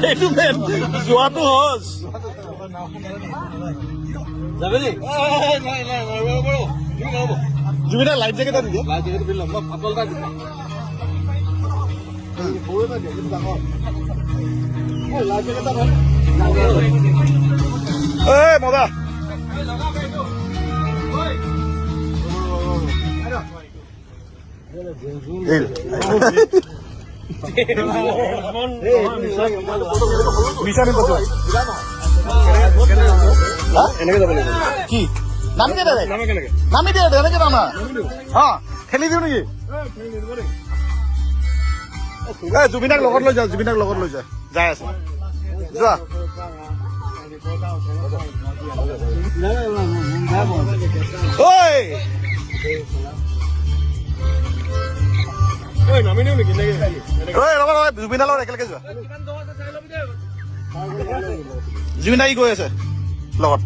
এইটো মেন যোৱাটো সহজ জুবিনা লাইফ জেকেট এটা দিয়ে মজা এনেকে যাব লাগিব কি নামি দিয়ে নামি দিয়ে এনেকে যাম না খেলি দিওঁ নেকি জুবিনাক লগত লৈ যা জুবিনাক লগত লৈ যা যাই আছে যোৱা নামি দিওঁ নেকি জুবিনাৰ লগত একেলগে যোৱা জুবিনা কি গৈ আছে লগত